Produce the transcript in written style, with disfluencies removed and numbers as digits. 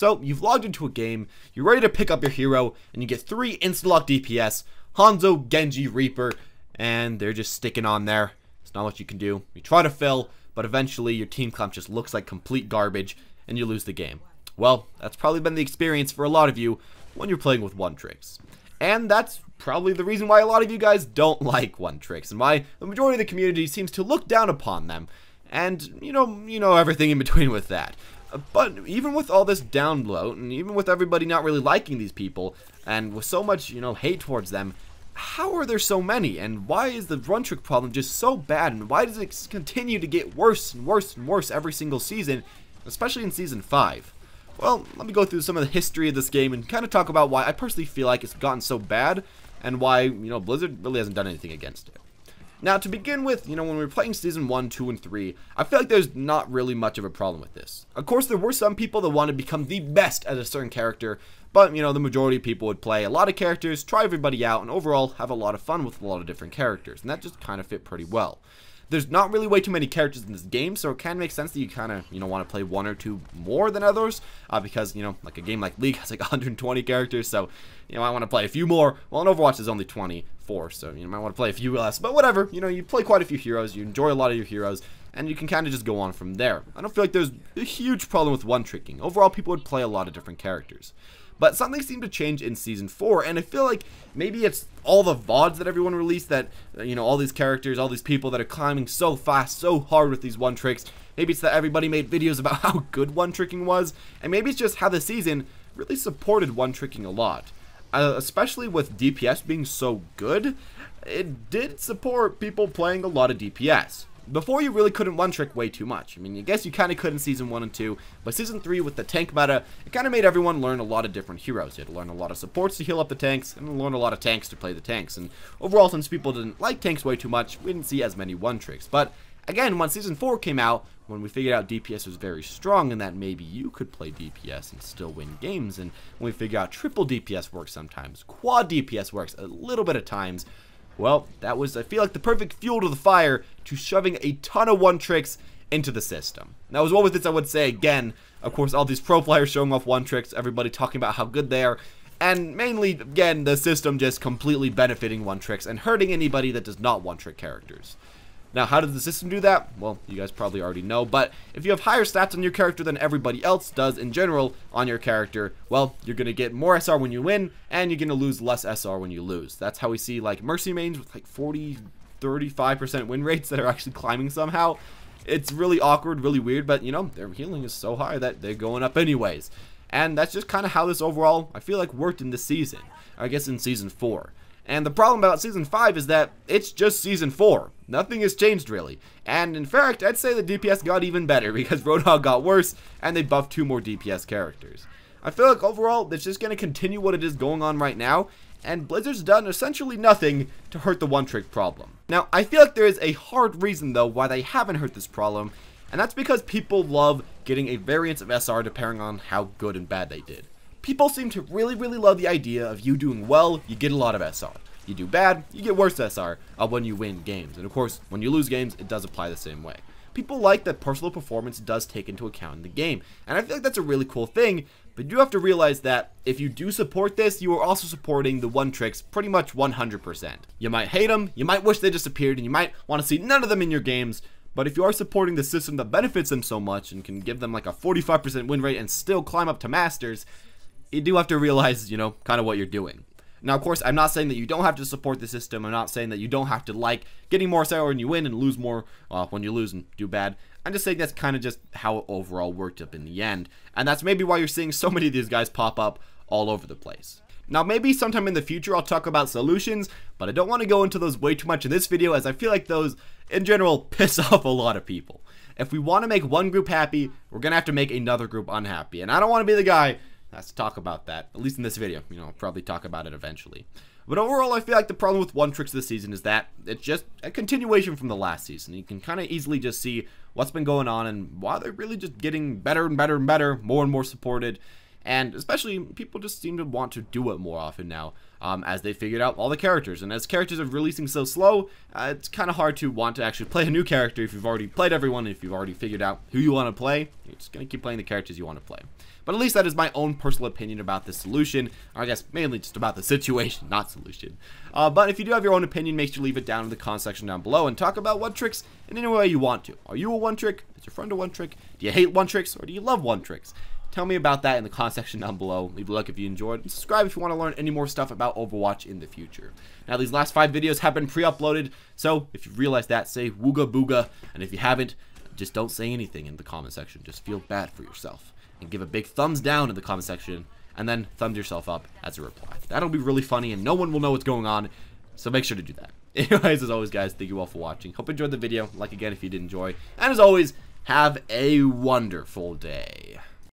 So you've logged into a game, you're ready to pick up your hero, and you get 3 instant-lock DPS, Hanzo, Genji, Reaper, and they're just sticking on there. It's not what you can do. You try to fill, but eventually your team comp just looks like complete garbage, and you lose the game. Well, that's probably been the experience for a lot of you when you're playing with one-tricks. And that's probably the reason why a lot of you guys don't like one-tricks, and why the majority of the community seems to look down upon them. And, you know everything in between with that. But even with all this download, and even with everybody not really liking these people, and with so much, hate towards them, how are there so many? And why is the one-trick problem just so bad? And why does it continue to get worse and worse and worse every single season, especially in Season 5? Well, let me go through some of the history of this game and kind of talk about why I personally feel like it's gotten so bad, and why, Blizzard really hasn't done anything against it. Now, to begin with, when we were playing Season 1, 2, and 3, I feel like there's not really much of a problem with this. Of course, there were some people that wanted to become the best at a certain character, but, the majority of people would play a lot of characters, try everybody out, and overall have a lot of fun with a lot of different characters, and that just kind of fit pretty well. There's not really way too many characters in this game, so it can make sense that you kind of, want to play 1 or 2 more than others, because, like a game like League has like 120 characters, so, I want to play a few more. Well, in Overwatch is only 24, so, you might want to play a few less, but whatever, you play quite a few heroes, you enjoy a lot of your heroes, and you can kind of just go on from there. I don't feel like there's a huge problem with one-tricking. Overall, people would play a lot of different characters. But something seemed to change in Season 4, and I feel like maybe it's all the VODs that everyone released that, all these characters, all these people that are climbing so fast, so hard with these one-tricks. Maybe it's that everybody made videos about how good one-tricking was, and maybe it's just how the season really supported one-tricking a lot. Especially with DPS being so good, it did support people playing a lot of DPS. Before, you really couldn't one-trick way too much. I mean, I guess you kind of could in Season 1 and 2, but Season 3 with the tank meta, it kind of made everyone learn a lot of different heroes. You had to learn a lot of supports to heal up the tanks, and learn a lot of tanks to play the tanks. And overall, since people didn't like tanks way too much, we didn't see as many one-tricks. But again, when Season 4 came out, when we figured out DPS was very strong and that maybe you could play DPS and still win games, and when we figured out triple DPS works sometimes, quad DPS works a little bit at times, well, that was, I feel like, the perfect fuel to the fire to shoving a ton of one-tricks into the system. Now, as well with this, I would say, again, of course, all these pro players showing off one-tricks, everybody talking about how good they are, and mainly, again, the system just completely benefiting one-tricks and hurting anybody that does not one-trick characters. Now, how does the system do that? Well, you guys probably already know, but if you have higher stats on your character than everybody else does in general on your character, well, you're going to get more SR when you win, and you're going to lose less SR when you lose. That's how we see, like, Mercy mains with, like, 35% win rates that are actually climbing somehow. It's really awkward, really weird, but, their healing is so high that they're going up anyways. And that's just kind of how this overall, I feel like, worked in this season. I guess in Season 4. And the problem about Season 5 is that it's just Season 4. Nothing has changed, really. And in fact, I'd say the DPS got even better because Roadhog got worse, and they buffed 2 more DPS characters. I feel like overall, it's just going to continue what it is going on right now, and Blizzard's done essentially nothing to hurt the one-trick problem. Now, I feel like there is a hard reason, though, why they haven't hurt this problem, and that's because people love getting a variance of SR depending on how good and bad they did. People seem to really love the idea of you doing well, you get a lot of SR. You do bad, you get worse SR when you win games. And of course, when you lose games, it does apply the same way. People like that personal performance does take into account in the game. And I feel like that's a really cool thing, but you have to realize that if you do support this, you are also supporting the one-tricks pretty much 100%. You might hate them, you might wish they disappeared, and you might want to see none of them in your games, but if you are supporting the system that benefits them so much and can give them like a 45% win rate and still climb up to Masters, you do have to realize, kind of what you're doing. Now, of course, I'm not saying that you don't have to support the system. I'm not saying that you don't have to like getting more SR when you win and lose more when you lose and do bad. I'm just saying that's kind of just how it overall worked up in the end. And that's maybe why you're seeing so many of these guys pop up all over the place. Now, maybe sometime in the future I'll talk about solutions, but I don't want to go into those way too much in this video, as I feel like those, in general, piss off a lot of people. If we want to make one group happy, we're going to have to make another group unhappy. And I don't want to be the guy that's to talk about that, at least in this video. I'll probably talk about it eventually. But overall, I feel like the problem with one-tricks this season is that it's just a continuation from the last season. You can kind of easily just see what's been going on and why they're really just getting better and better and better, more and more supported. And especially, people just seem to want to do it more often now, as they figured out all the characters. And as characters are releasing so slow, it's kind of hard to want to actually play a new character if you've already played everyone, if you've already figured out who you want to play. You're just going to keep playing the characters you want to play. But at least that is my own personal opinion about this solution, or I guess mainly just about the situation, not solution. But if you do have your own opinion, make sure to leave it down in the comment section down below and talk about one tricks in any way you want to. Are you a one trick? Is your friend a one trick? Do you hate one tricks, or do you love one tricks? Tell me about that in the comment section down below. Leave a like if you enjoyed, and subscribe if you want to learn any more stuff about Overwatch in the future. Now, these last 5 videos have been pre-uploaded, so if you realize that, say wooga booga, and if you haven't, just don't say anything in the comment section. Just feel bad for yourself, and give a big thumbs down in the comment section, and then thumbs yourself up as a reply. That'll be really funny, and no one will know what's going on, so make sure to do that. Anyways, as always, guys, thank you all for watching. Hope you enjoyed the video. Like again if you did enjoy, and as always, have a wonderful day.